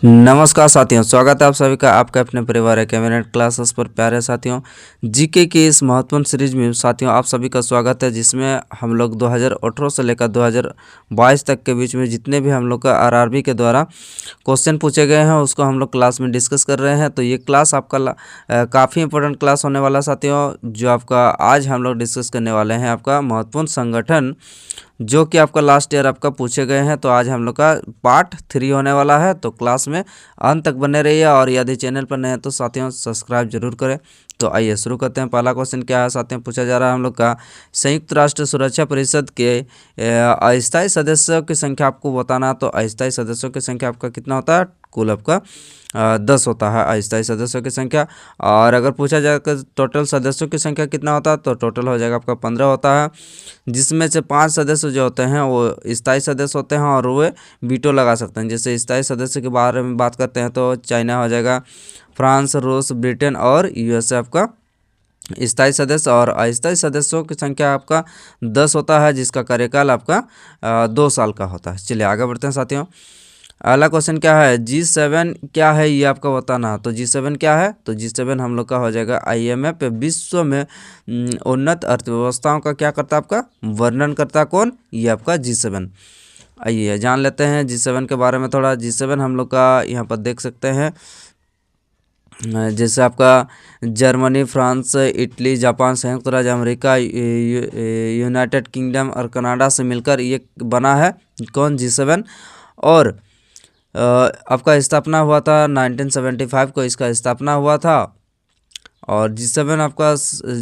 नमस्कार साथियों, स्वागत है आप सभी का आपके अपने परिवार कैबिनेट क्लासेस पर। प्यारे साथियों, जीके की इस महत्वपूर्ण सीरीज में साथियों आप सभी का स्वागत है, जिसमें हम लोग 2018 से लेकर 2022 तक के बीच में जितने भी हम लोग का आरआरबी के द्वारा क्वेश्चन पूछे गए हैं उसको हम लोग क्लास में डिस्कस कर रहे हैं। तो ये क्लास आपका काफ़ी इंपॉर्टेंट क्लास होने वाला साथियों, जो आपका आज हम लोग डिस्कस करने वाले हैं आपका महत्वपूर्ण संगठन, जो कि आपका लास्ट ईयर आपका पूछे गए हैं। तो आज हम लोग का पार्ट 3 होने वाला है, तो क्लास में अंत तक बने रहिए। और यदि चैनल पर नए हैं तो साथियों सब्सक्राइब जरूर करें। तो आइए शुरू करते हैं। पहला क्वेश्चन क्या है साथियों, पूछा जा रहा है हम लोग का संयुक्त राष्ट्र सुरक्षा परिषद के अस्थायी सदस्यों की संख्या आपको बताना। तो अस्थायी सदस्यों की संख्या आपका कितना होता है, कुल आपका 10 होता है अस्थायी सदस्यों की संख्या। और अगर पूछा जाए कि टोटल सदस्यों की संख्या कितना होता है, तो टोटल हो जाएगा आपका 15 होता है, जिसमें से 5 सदस्य जो होते हैं वो स्थायी सदस्य होते हैं और वे वीटो लगा सकते हैं। जैसे स्थायी सदस्य के बारे में बात करते हैं तो चाइना हो जाएगा, फ्रांस, रूस, ब्रिटेन और यूएसए आपका स्थायी सदस्य। और अस्थायी सदस्यों की संख्या आपका 10 होता है, जिसका कार्यकाल आपका 2 साल का होता है। चलिए आगे बढ़ते हैं साथियों। अगला क्वेश्चन क्या है, G7 क्या है ये आपका बताना। तो G7 क्या है, तो G7 हम लोग का हो जाएगा IMF, विश्व में उन्नत अर्थव्यवस्थाओं का क्या करता है, आपका वर्णन करता है। कौन, ये आपका G7। आइए जान लेते हैं G7 के बारे में थोड़ा। G7 हम लोग का यहाँ पर देख सकते हैं, जैसे आपका जर्मनी, फ्रांस, इटली, जापान, संयुक्त राज्य अमेरिका, यूनाइटेड किंगडम और कनाडा से मिलकर ये बना है कौन, G7। और आपका स्थापना हुआ था 1975 को, इसका स्थापना हुआ था। और G7 आपका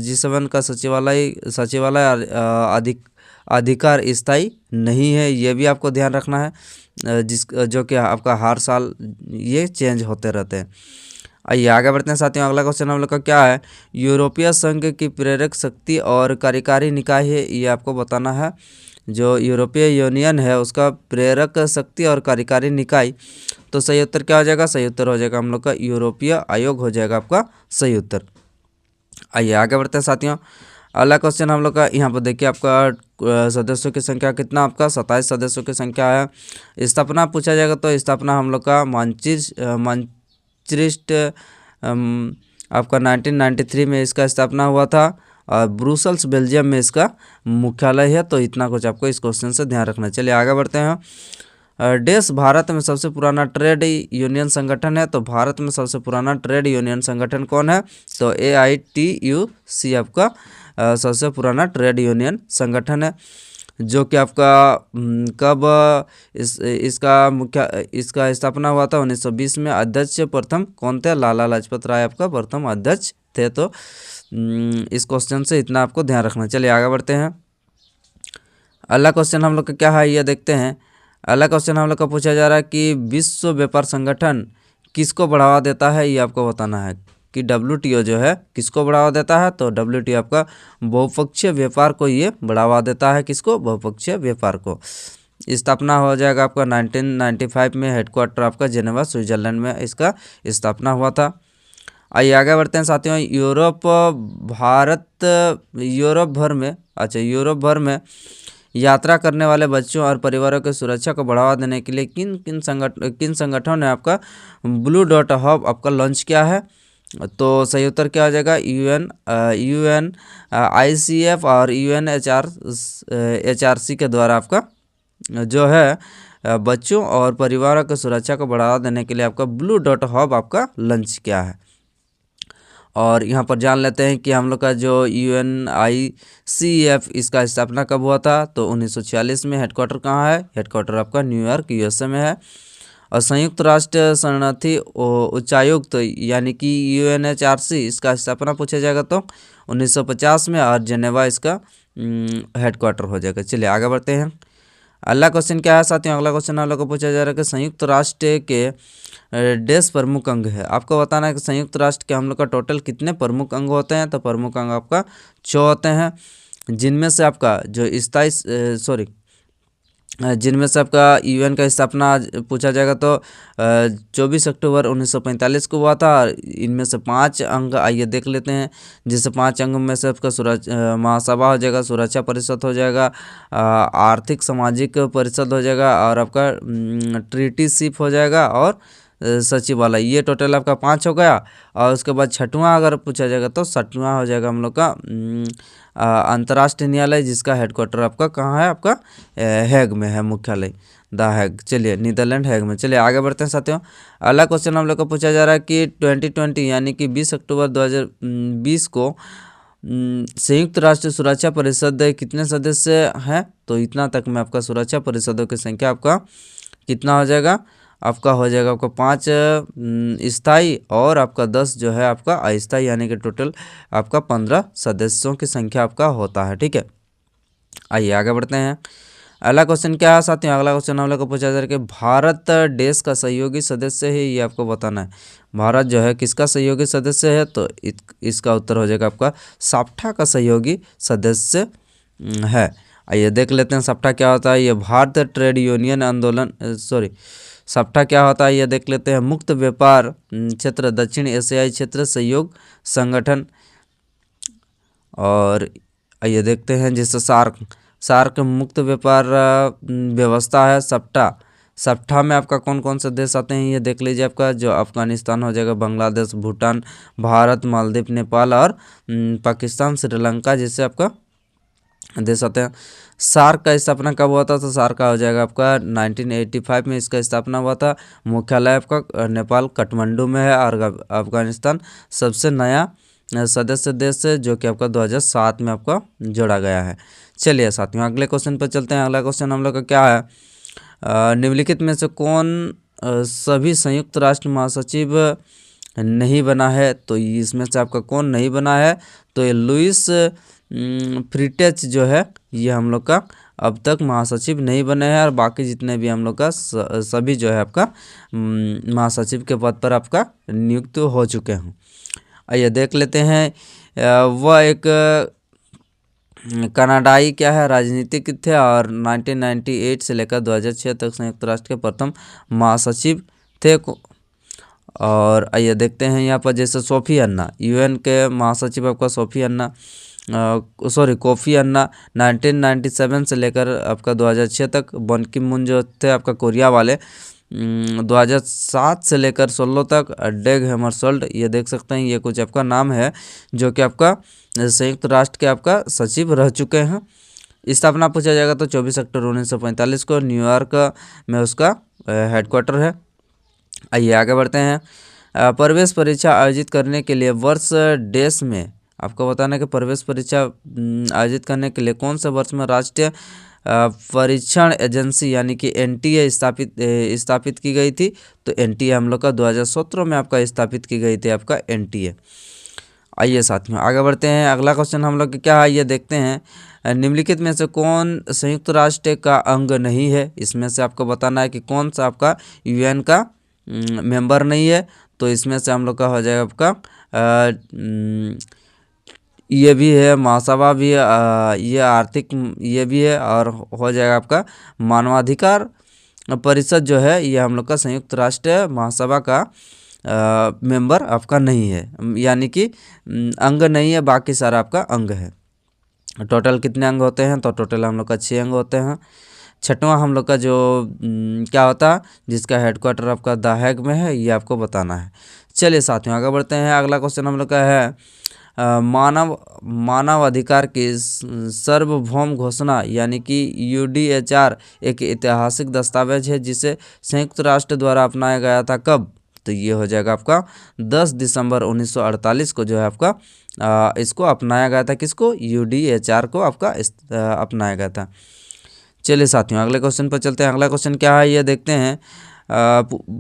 G7 का सचिवालय अधिकार स्थायी नहीं है, ये भी आपको ध्यान रखना है, जो कि आपका हर साल ये चेंज होते रहते हैं। आइए आगे बढ़ते हैं साथियों। अगला क्वेश्चन हम लोग का क्या है, यूरोपीय संघ की प्रेरक शक्ति और कार्यकारी निकाय है, ये आपको बताना है। जो यूरोपीय यूनियन है उसका प्रेरक शक्ति और कार्यकारी निकाय, तो सही उत्तर क्या हो जाएगा, सही उत्तर हो जाएगा हम लोग का यूरोपीय आयोग हो जाएगा आपका सही उत्तर। आइए आगे बढ़ते हैं साथियों। अगला क्वेश्चन हम लोग का यहाँ पर देखिए, आपका सदस्यों की संख्या कितना, आपका 27 सदस्यों की संख्या है। स्थापना पूछा जाएगा तो स्थापना हम लोग का मांचेस्टर आपका 1993 में इसका स्थापना हुआ था। और ब्रुसेल्स बेल्जियम में इसका मुख्यालय है। तो इतना कुछ आपको इस क्वेश्चन से ध्यान रखना। चलिए आगे बढ़ते हैं। देश भारत में सबसे पुराना ट्रेड यूनियन संगठन है। तो भारत में सबसे पुराना ट्रेड यूनियन संगठन कौन है, तो AITUC आपका सबसे पुराना ट्रेड यूनियन संगठन है, जो कि आपका कब इसका स्थापना हुआ था 1920 में। अध्यक्ष प्रथम कौन थे, लाला लाजपत राय आपका प्रथम अध्यक्ष थे। तो इस क्वेश्चन से इतना आपको ध्यान रखना। चलिए आगे बढ़ते हैं। अगला क्वेश्चन हम लोग का क्या है ये देखते हैं। अगला क्वेश्चन हम लोग का पूछा जा रहा है कि विश्व व्यापार संगठन किसको बढ़ावा देता है, ये आपको बताना है कि WTO जो है किसको बढ़ावा देता है। तो WTO आपका बहुपक्षीय व्यापार को ये बढ़ावा देता है, किसको, बहुपक्षीय व्यापार को। स्थापना हो जाएगा आपका 1995 में, हेडक्वार्टर आपका जेनेवा स्विट्जरलैंड में इसका स्थापना हुआ था। आइए आगे बढ़ते हैं साथियों। यूरोप भर में यात्रा करने वाले बच्चों और परिवारों की सुरक्षा को बढ़ावा देने के लिए किन संगठनों ने आपका ब्लू डॉट हब आपका लॉन्च किया है। तो सही उत्तर क्या हो जाएगा, UN ICF और UNHRC के द्वारा आपका जो है बच्चों और परिवारों की सुरक्षा को बढ़ावा देने के लिए आपका ब्लू डॉट हब आपका लॉन्च किया है। और यहाँ पर जान लेते हैं कि हम लोग का जो UNICEF इसका स्थापना कब हुआ था, तो 1946 में। हेडक्वार्टर कहाँ है, हेडक्वार्टर आपका न्यूयॉर्क USA में है। और संयुक्त राष्ट्र शरणार्थी उच्चायुक्त यानी कि UNHRC इसका स्थापना पूछा जाएगा तो 1950 में, और जेनेवा इसका हेडक्वार्टर हो जाएगा। चलिए आगे बढ़ते हैं। अगला क्वेश्चन क्या है साथियों, अगला क्वेश्चन आप लोग को पूछा जा रहा है कि संयुक्त राष्ट्र के देश प्रमुख अंग है। आपको बताना है कि संयुक्त राष्ट्र के हम लोग का टोटल कितने प्रमुख अंग होते हैं। तो प्रमुख अंग आपका 6 होते हैं, जिनमें से आपका जो जिनमें से आपका UN का स्थापना पूछा जाएगा तो 24 अक्टूबर 1945 को हुआ था। इनमें से 5 अंग आइए देख लेते हैं। जैसे 5 अंग में से आपका महासभा हो जाएगा, सुरक्षा परिषद हो जाएगा, आर्थिक सामाजिक परिषद हो जाएगा, और आपका ट्रीटी शिप हो जाएगा, और सचिव वाला, ये टोटल आपका 5 हो गया। और उसके बाद छठवां अगर पूछा जाएगा तो 7वां हो जाएगा हम लोग का अंतर्राष्ट्रीय न्यायालय, जिसका हेडक्वार्टर आपका कहाँ है, आपका हेग में है, मुख्यालय द हेग। चलिए, नीदरलैंड हेग में। चलिए आगे बढ़ते हैं साथियों। अगला क्वेश्चन हम लोग को पूछा जा रहा है कि 2020 यानी कि 20 अक्टूबर 2020 को संयुक्त राष्ट्र सुरक्षा परिषद कितने सदस्य हैं? तो इतना तक में आपका सुरक्षा परिषदों की संख्या आपका कितना हो जाएगा? आपका हो जाएगा आपका 5 स्थायी और आपका 10 जो है आपका अस्थायी, यानी कि टोटल आपका 15 सदस्यों की संख्या आपका होता है। ठीक है, आइए आगे बढ़ते हैं। अगला क्वेश्चन क्या है साथियों? अगला क्वेश्चन हम लोग को पूछा जा रहा है कि भारत देश का सहयोगी सदस्य है, ये आपको बताना है। भारत जो है किसका सहयोगी सदस्य है? तो इसका उत्तर हो जाएगा आपका साप्टा का सहयोगी सदस्य है। आइए देख लेते हैं साप्टा क्या होता है। ये भारत ट्रेड यूनियन आंदोलन साप्टा क्या होता है ये देख लेते हैं। मुक्त व्यापार क्षेत्र दक्षिण एशियाई क्षेत्र सहयोग संगठन। और आइए देखते हैं जैसे सार्क मुक्त व्यापार व्यवस्था है। सप्टा में आपका कौन कौन से देश आते हैं ये देख लीजिए। आपका जो अफगानिस्तान हो जाएगा, बांग्लादेश, भूटान, भारत, मालदीव, नेपाल और पाकिस्तान, श्रीलंका जैसे आपका देश आते हैं। सार्क का स्थापना कब हुआ था? तो सार्क का हो जाएगा आपका 1985 में इसका स्थापना हुआ था। मुख्यालय आपका नेपाल काठमांडू में है। और अफगानिस्तान सबसे नया सदस्य देश है, जो कि आपका 2007 में आपका जोड़ा गया है। चलिए साथियों अगले क्वेश्चन पर चलते हैं। अगला क्वेश्चन हम लोग का क्या है? निम्नलिखित में से कौन सभी संयुक्त राष्ट्र महासचिव नहीं बना है? तो इसमें से आपका कौन नहीं बना है? तो ये लुइस फ्रीटेच जो है ये हम लोग का अब तक महासचिव नहीं बने हैं। और बाकी जितने भी हम लोग का सभी जो है आपका महासचिव के पद पर आपका नियुक्त हो चुके हैं। आइए देख लेते हैं। वह एक कनाडाई क्या है राजनीतिक थे और 1998 से लेकर 2006 तक संयुक्त राष्ट्र के प्रथम महासचिव थे। और आइए देखते हैं यहाँ पर जैसे सोफी अन्ना, यूएन के महासचिव आपका कोफी अन्ना 1997 से लेकर आपका 2006 तक। बन की मून जो थे आपका कोरिया वाले 2007 से लेकर 16 तक। डेग हैमरशोल्ड ये देख सकते हैं, ये कुछ आपका नाम है जो कि आपका संयुक्त राष्ट्र के आपका सचिव रह चुके हैं। स्थापना पूछा जाएगा तो 24 अक्टूबर 1945 को न्यूयॉर्क में उसका हेडक्वार्टर है। आइए आगे बढ़ते हैं। प्रवेश परीक्षा आयोजित करने के लिए वर्ष देश में आपको बताना है कि प्रवेश परीक्षा आयोजित करने के लिए कौन से वर्ष में राष्ट्रीय परीक्षण एजेंसी यानी कि एनटीए स्थापित की गई थी? तो एनटीए हम लोग का 2017 में आपका स्थापित की गई थी आपका एनटीए। आइए साथियों आगे बढ़ते हैं। अगला क्वेश्चन हम लोग क्या है ये देखते हैं। निम्नलिखित में से कौन संयुक्त राष्ट्र का अंग नहीं है? इसमें से आपको बताना है कि कौन सा आपका यूएन का मेंबर नहीं है। तो इसमें से हम लोग का हो जाएगा आपका ये भी है, महासभा भी है, ये आर्थिक ये भी है। और हो जाएगा आपका मानवाधिकार परिषद जो है ये हम लोग का संयुक्त राष्ट्र महासभा का मेंबर आपका नहीं है, यानी कि अंग नहीं है। बाकी सारा आपका अंग है। टोटल कितने अंग होते हैं? तो टोटल हम लोग का 6 अंग होते हैं। छठवां हम लोग का जो क्या होता है जिसका हेडक्वार्टर आपका द हेग में है, ये आपको बताना है। चलिए साथियों आगे बढ़ते हैं। अगला क्वेश्चन हम लोग का है मानव अधिकार की सार्वभौम घोषणा यानी कि यूडीएचआर एक ऐतिहासिक दस्तावेज है जिसे संयुक्त राष्ट्र द्वारा अपनाया गया था। कब? तो ये हो जाएगा आपका 10 दिसंबर 1948 को जो है आपका इसको अपनाया गया था। किसको? यूडीएचआर को आपका अपनाया गया था। चलिए साथियों अगले क्वेश्चन पर चलते हैं। अगला क्वेश्चन क्या है ये देखते हैं।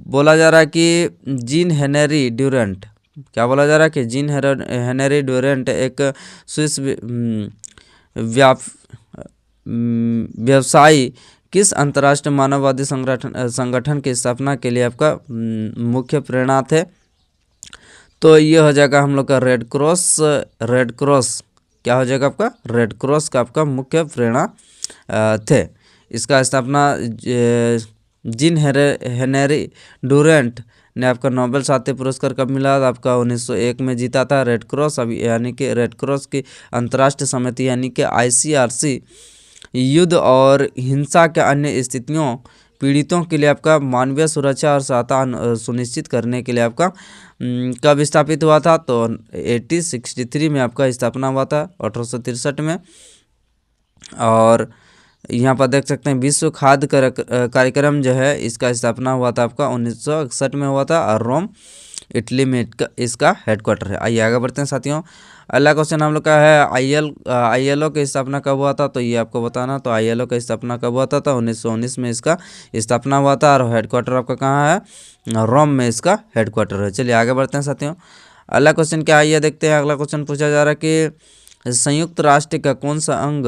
बोला जा रहा है कि जीन हेनरी ड्यूरेंट, क्या बोला जा रहा है कि जीन हेनरी ड्यूरेंट एक स्विस व्यवसायी किस अंतर्राष्ट्रीय मानववादी संगठन की स्थापना के लिए आपका मुख्य प्रेरणा थे? तो ये हो जाएगा हम लोग का रेड क्रॉस क्या हो जाएगा आपका? रेड क्रॉस का आपका मुख्य प्रेरणा थे। इसका स्थापना जीन हेनरी ड्यूरेंट ने आपका नोबेल शांति पुरस्कार कब मिला? आपका 1901 में जीता था। रेड क्रॉस अभी यानी कि रेड क्रॉस की अंतर्राष्ट्रीय समिति यानी कि ICRC युद्ध और हिंसा के अन्य स्थितियों पीड़ितों के लिए आपका मानवीय सुरक्षा और सहायता सुनिश्चित करने के लिए आपका कब स्थापित हुआ था? तो 1863 में आपका स्थापना हुआ था, 1863 में। और यहाँ पर देख सकते हैं विश्व खाद्य कार्यक्रम जो है इसका स्थापना हुआ था आपका 1961 में हुआ था, और रोम इटली में इसका हेडक्वार्टर है। आइए आगे बढ़ते हैं साथियों। अगला क्वेश्चन हम लोग का है ILO की स्थापना कब हुआ था? तो ये आपको बताना। तो ILO की स्थापना कब हुआ था? तो 1919 में इसका स्थापना हुआ था, और हेडक्वार्टर आपका कहाँ है? रोम में इसका हेडक्वार्टर है। चलिए आगे बढ़ते हैं साथियों। अगला क्वेश्चन क्या है ये देखते हैं। अगला क्वेश्चन पूछा जा रहा है कि संयुक्त राष्ट्र का कौन सा अंग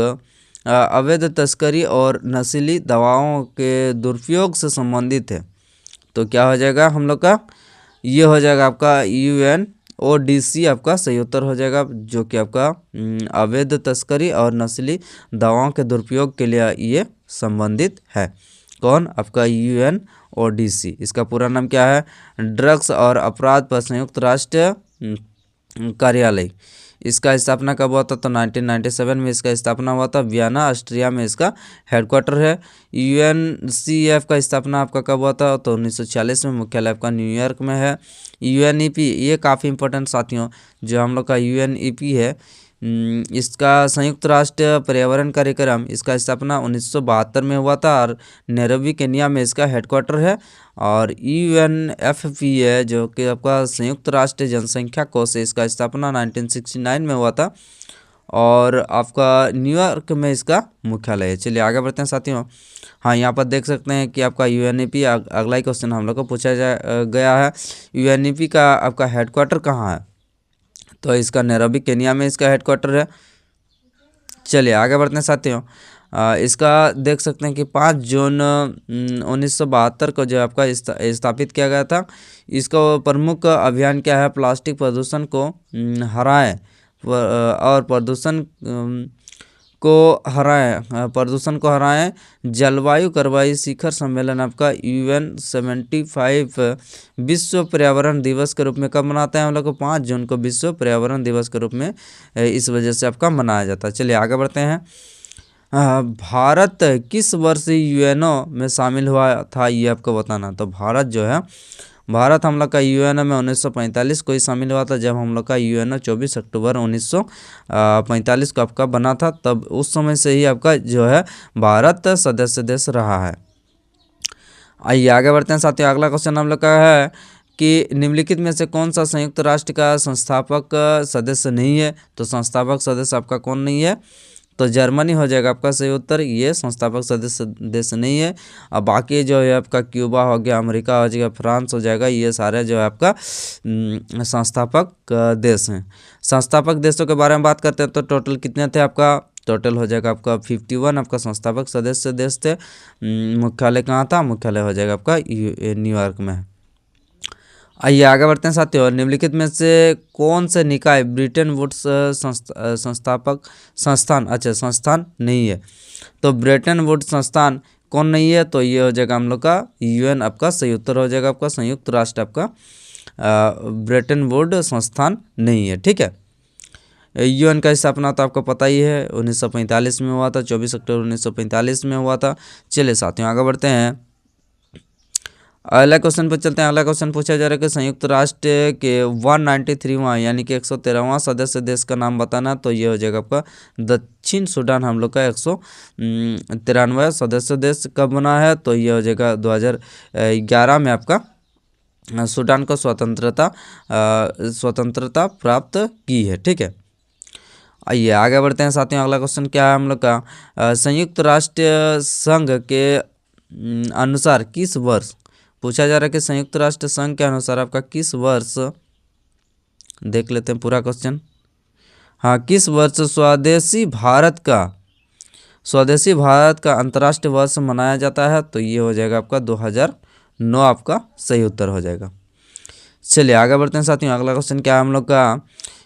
अवैध तस्करी और नशीली दवाओं के दुरुपयोग से संबंधित है? तो क्या हो जाएगा हम लोग का? ये हो जाएगा आपका UNODC आपका सही उत्तर हो जाएगा, जो कि आपका अवैध तस्करी और नस्ली दवाओं के दुरुपयोग के लिए ये संबंधित है। कौन? आपका UNODC। इसका पूरा नाम क्या है? ड्रग्स और अपराध पर संयुक्त राष्ट्र कार्यालय। इसका स्थापना कब हुआ था? तो 1997 में इसका स्थापना हुआ था, वियना ऑस्ट्रिया में इसका हेडक्वार्टर है। UNCF का स्थापना आपका कब हुआ था? तो 1946 में, मुख्यालय आपका न्यूयॉर्क में है। UNEP ये काफ़ी इंपॉर्टेंट साथियों, जो हम लोग का UNEP है, इसका संयुक्त राष्ट्र पर्यावरण कार्यक्रम, इसका स्थापना 1972 में हुआ था, और नैरोबी केन्या में इसका हेडक्वार्टर है। और UNFPA जो कि आपका संयुक्त राष्ट्र जनसंख्या कोष है, इसका स्थापना 1969 में हुआ था, और आपका न्यूयॉर्क में इसका मुख्यालय है। चलिए आगे बढ़ते हैं साथियों। हाँ, यहाँ पर देख सकते हैं कि आपका UNEP, अगला ही क्वेश्चन हम लोग को पूछा गया है, UNEP का आपका हेडक्वार्टर कहाँ है? तो इसका नैरोबी केन्या में इसका हेडक्वार्टर है। चलिए आगे बढ़ते हैं साथियों। इसका देख सकते हैं कि 5 जून 1972 को जो आपका स्थापित किया गया था। इसका प्रमुख अभियान क्या है? प्लास्टिक प्रदूषण को हराएं और प्रदूषण को हराएं। जलवायु कार्रवाई शिखर सम्मेलन आपका UN75 विश्व पर्यावरण दिवस के रूप में कब मनाते हैं हम लोग को? 5 जून को विश्व पर्यावरण दिवस के रूप में इस वजह से आपका मनाया जाता है। चलिए आगे बढ़ते हैं। भारत किस वर्ष UNO में शामिल हुआ था, ये आपको बताना। तो भारत हम लोग का UNO में 1945 को ही शामिल हुआ था, जब हम लोग का UNO 24 अक्टूबर 1945 को आपका बना था। तब उस समय से ही आपका जो है भारत सदस्य देश रहा है। आइए आगे बढ़ते हैं साथियों। अगला क्वेश्चन हम लोग का है कि निम्नलिखित में से कौन सा संयुक्त राष्ट्र का संस्थापक सदस्य नहीं है? तो संस्थापक सदस्य आपका कौन नहीं है? तो जर्मनी हो जाएगा आपका सही उत्तर। ये संस्थापक सदस्य देश नहीं है। अब बाकी जो है आपका क्यूबा हो गया, अमेरिका हो जाएगा, फ्रांस हो जाएगा, ये सारे जो है आपका संस्थापक देश हैं। संस्थापक देशों के बारे में बात करते हैं तो टोटल कितने थे आपका? टोटल हो जाएगा आपका 51 आपका संस्थापक सदस्य देश थे। मुख्यालय कहाँ था? मुख्यालय हो जाएगा आपका न्यूयॉर्क में। आइए आगे बढ़ते हैं साथियों। निम्नलिखित में से कौन से निकाय ब्रिटेन वुड्स संस्थान नहीं है? तो ब्रिटेन वुड्स संस्थान कौन नहीं है? तो ये हो जाएगा हम लोग का UN आपका सही उत्तर हो जाएगा आपका, संयुक्त राष्ट्र आपका ब्रिटेन वुड संस्थान नहीं है। ठीक है। UN का स्थापना तो आपको पता ही है 1945 में हुआ था, 24 अक्टूबर 1945 में हुआ था। चलिए साथियों आगे बढ़ते हैं। अगला क्वेश्चन पर चलते हैं। अगला क्वेश्चन पूछा जा रहा है कि संयुक्त राष्ट्र के 193वां यानी कि 113वां सदस्य देश का नाम बताना। तो ये हो जाएगा आपका दक्षिण सूडान हम लोग का 193वां सदस्य देश कब बना है? तो ये हो जाएगा 2011 में आपका सूडान को स्वतंत्रता प्राप्त की है। ठीक है। आइए आगे बढ़ते हैं साथियों। अगला क्वेश्चन क्या है हम लोग का? संयुक्त राष्ट्र संघ के अनुसार किस वर्ष पूछा जा रहा है कि संयुक्त राष्ट्र संघ के अनुसार आपका किस वर्ष, देख लेते हैं पूरा क्वेश्चन। हाँ, किस वर्ष स्वदेशी भारत का अंतर्राष्ट्रीय वर्ष मनाया जाता है? तो ये हो जाएगा आपका 2009 आपका सही उत्तर हो जाएगा। चलिए आगे बढ़ते हैं साथियों। अगला क्वेश्चन क्या है हम लोग का?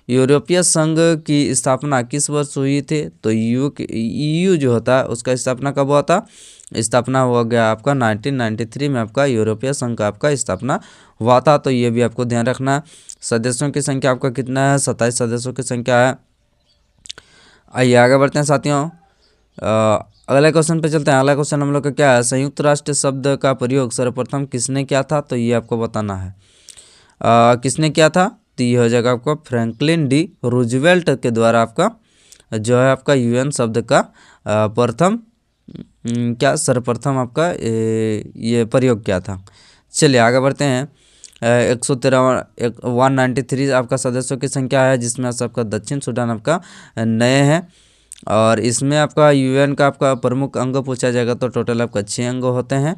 यूरोपीय संघ की स्थापना किस वर्ष हुई थी? तो EU जो होता है उसका स्थापना कब हुआ था? स्थापना हुआ गया आपका 1993 में आपका यूरोपीय संघ का आपका स्थापना हुआ था। तो ये भी आपको ध्यान रखना है। सदस्यों की संख्या आपका कितना है? 27 सदस्यों की संख्या है। आइए आगे बढ़ते हैं साथियों। अगले क्वेश्चन पे चलते हैं। अगला क्वेश्चन हम लोग का क्या है, संयुक्त राष्ट्र शब्द का प्रयोग सर्वप्रथम किसने किया था, तो ये आपको बताना है। किसने किया था, तो ये हो जाएगा आपका फ्रैंकलिन डी रूजवेल्ट के द्वारा आपका जो है आपका यूएन शब्द का प्रथम क्या सर्वप्रथम आपका ये प्रयोग किया था। चलिए आगे बढ़ते हैं। 193 आपका सदस्यों की संख्या है, जिसमें से आपका दक्षिण सूडान आपका नए हैं, और इसमें आपका यूएन का आपका प्रमुख अंग पूछा जाएगा तो टोटल आपका 6 अंग होते हैं।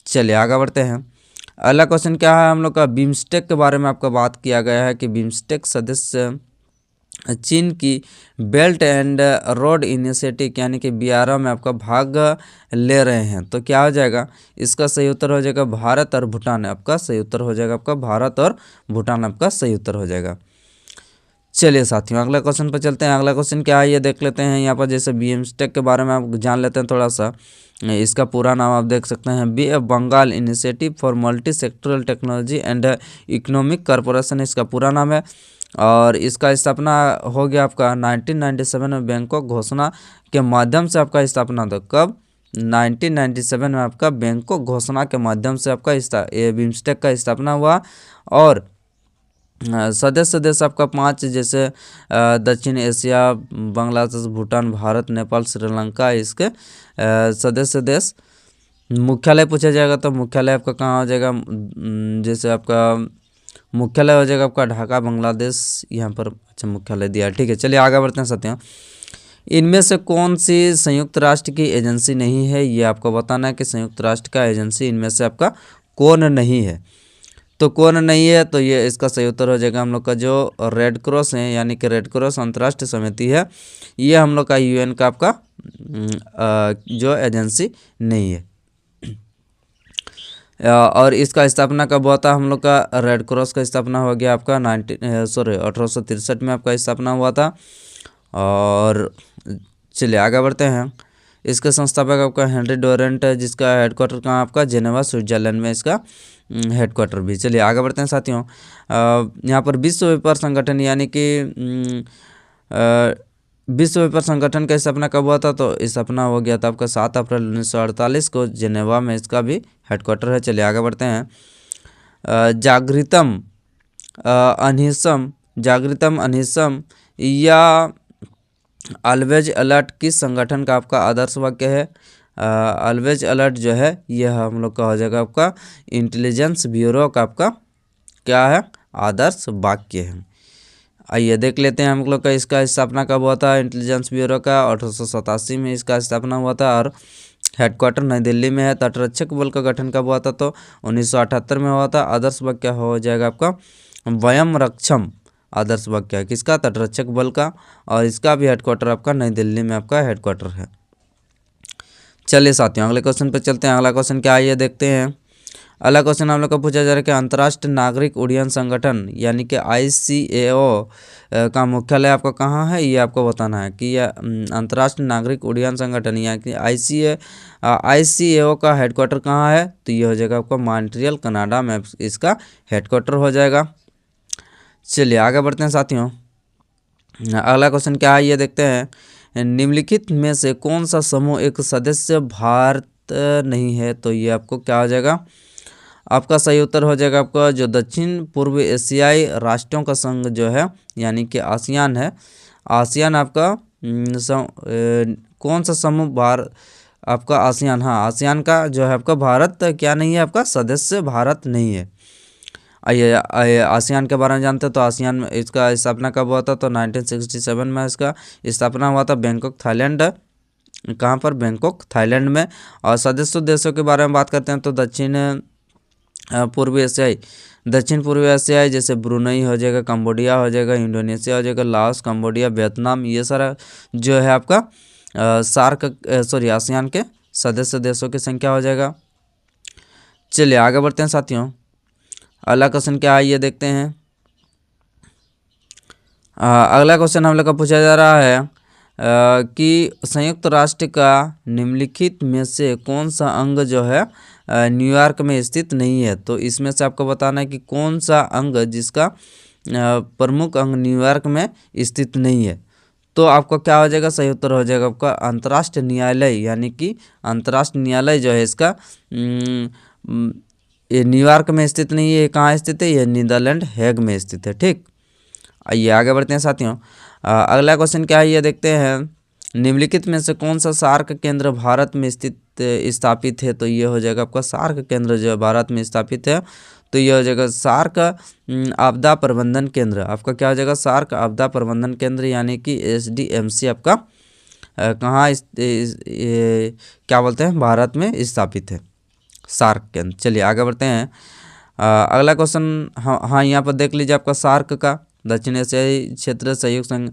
चलिए आगे बढ़ते हैं। अगला क्वेश्चन क्या है हम लोग का, बिम्स्टेक के बारे में आपका बात किया गया है कि बिम्स्टेक सदस्य चीन की बेल्ट एंड रोड इनिशिएटिव यानी कि BRI में आपका भाग ले रहे हैं, तो क्या हो जाएगा, इसका सही उत्तर हो जाएगा भारत और भूटान। आपका सही उत्तर हो जाएगा आपका भारत और भूटान आपका सही उत्तर हो जाएगा। चलिए साथियों अगला क्वेश्चन पर चलते हैं। अगला क्वेश्चन क्या है ये देख लेते हैं। यहाँ पर जैसे बिम्स्टेक के बारे में आप जान लेते हैं थोड़ा सा। इसका पूरा नाम आप देख सकते हैं, bay of Bengal initiative for multi sectoral technology and economic corporation इसका पूरा नाम है। और इसका स्थापना हो गया आपका 1997 में बैंकॉक घोषणा के माध्यम से आपका स्थापना था। कब, 1997 में आपका बैंकॉक घोषणा के माध्यम से आपका बिम्स्टेक का स्थापना हुआ। और सदस्य देश आपका 5 जैसे दक्षिण एशिया, बांग्लादेश, भूटान, भारत, नेपाल, श्रीलंका इसके सदस्य देश। मुख्यालय पूछा जाएगा तो मुख्यालय आपका कहाँ हो जाएगा, जैसे आपका मुख्यालय हो जाएगा आपका ढाका बांग्लादेश, यहाँ पर अच्छा मुख्यालय दिया है। ठीक है चलिए आगे बढ़ते हैं साथियों। इनमें से कौन सी संयुक्त राष्ट्र की एजेंसी नहीं है, ये आपको बताना है कि संयुक्त राष्ट्र का एजेंसी इनमें से आपका कौन नहीं है। तो कौन नहीं है, तो ये इसका सही उत्तर हो जाएगा हम लोग का जो रेड क्रॉस है, यानी कि रेड क्रॉस अंतर्राष्ट्रीय समिति है, ये हम लोग का यूएन का आपका जो एजेंसी नहीं है। और इसका स्थापना कब हुआ था हम लोग का, रेड क्रॉस का स्थापना हो गया आपका 1863 में आपका स्थापना हुआ था। और चलिए आगे बढ़ते हैं। इसके संस्थापक आपका हेनरी डोरेंट है, जिसका हेडक्वार्टर कहाँ आपका जेनेवा स्विट्जरलैंड में इसका हेडक्वार्टर भी। चलिए आगे बढ़ते हैं साथियों। यहाँ पर विश्व व्यापार संगठन यानी कि विश्व व्यापार संगठन का स्थापना कब हुआ था, तो स्थापना हो गया था आपका 7 अप्रैल 1948 को जेनेवा में इसका भी हेडक्वार्टर है। चलिए आगे बढ़ते हैं। जागृतम अनिसम या ऑलवेज अलर्ट किस संगठन का आपका आदर्श वाक्य है। ऑलवेज अलर्ट जो है यह हम लोग का हो जाएगा आपका इंटेलिजेंस ब्यूरो का आपका क्या है, आदर्श वाक्य है। आइए देख लेते हैं हम लोग का इसका स्थापना कब हुआ था इंटेलिजेंस ब्यूरो का, 1887 में इसका स्थापना हुआ था और हेडक्वार्टर नई दिल्ली में है। तटरक्षक बल का गठन कब हुआ था, तो 1978 में हुआ था। आदर्श वाक्य हो जाएगा आपका वयम रक्षम, आदर्श वाक्य है किसका, तटरक्षक बल का, और इसका भी हेडक्वार्टर आपका नई दिल्ली में आपका हेडक्वार्टर है। चलिए साथियों अगले क्वेश्चन पे चलते हैं। अगला क्वेश्चन क्या है ये देखते हैं। अगला क्वेश्चन हम लोग को पूछा जा रहा है कि अंतर्राष्ट्रीय नागरिक उड्डयन संगठन यानी कि ICAO का मुख्यालय आपका कहाँ है, ये आपको बताना है कि यह अंतर्राष्ट्रीय नागरिक उड्डयन संगठन यानी कि ICAO का हेडक्वार्टर कहाँ है, तो ये हो जाएगा आपका मॉन्ट्रियल कनाडा में इसका हेडक्वार्टर हो जाएगा। चलिए आगे बढ़ते हैं साथियों। अगला क्वेश्चन क्या है ये देखते हैं। निम्नलिखित में से कौन सा समूह एक सदस्य भारत नहीं है, तो ये आपको क्या हो जाएगा, आपका सही उत्तर हो जाएगा आपका जो दक्षिण पूर्व एशियाई राष्ट्रों का संघ जो है यानी कि आसियान है। आसियान आपका कौन सा समूह आपका आसियान, हाँ आसियान का जो है आपका भारत क्या नहीं है, आपका सदस्य भारत नहीं है। आइए आसियान के बारे में जानते हैं। तो आसियान में इसका स्थापना कब हुआ था, तो 1967 में इसका स्थापना हुआ था बैंकॉक थाईलैंड, कहाँ पर, बैंकॉक थाईलैंड में। और सदस्य देशों के बारे में बात करते हैं तो दक्षिण पूर्वी एशियाई जैसे ब्रुनई हो जाएगा, कंबोडिया हो जाएगा, इंडोनेशिया हो जाएगा, लाओस, कंबोडिया, वियतनाम, ये सारा जो है आपका आसियान के सदस्य देशों की संख्या हो जाएगा। चलिए आगे बढ़ते हैं साथियों। अगला क्वेश्चन क्या है ये देखते हैं। अगला क्वेश्चन हम लोग का पूछा जा रहा है कि संयुक्त राष्ट्र का निम्नलिखित में से कौन सा अंग जो है न्यूयॉर्क में स्थित नहीं है, तो इसमें से आपको बताना है कि कौन सा अंग जिसका प्रमुख अंग न्यूयॉर्क में स्थित नहीं है। तो आपका क्या हो जाएगा, सही उत्तर हो जाएगा आपका अंतर्राष्ट्रीय न्यायालय, यानी कि अंतर्राष्ट्रीय न्यायालय जो है इसका ये न्यूयॉर्क में स्थित नहीं है। ये कहाँ स्थित है, ये नीदरलैंड हेग में स्थित है। ठीक, आइए आगे बढ़ते हैं साथियों। अगला क्वेश्चन क्या है ये देखते हैं। निम्नलिखित में से कौन सा सार्क केंद्र भारत में स्थित स्थापित है, तो ये हो जाएगा आपका सार्क केंद्र जो है भारत में स्थापित है, तो ये हो जाएगा सार्क आपदा प्रबंधन केंद्र। आपका क्या हो जाएगा, सार्क आपदा प्रबंधन केंद्र, यानी कि SDMC आपका कहाँ क्या बोलते हैं, भारत में स्थापित है सार्क केंद्र। चलिए आगे बढ़ते हैं। अगला क्वेश्चन, हाँ यहाँ पर देख लीजिए आपका सार्क का दक्षिण एशियाई क्षेत्र सहयोग संघ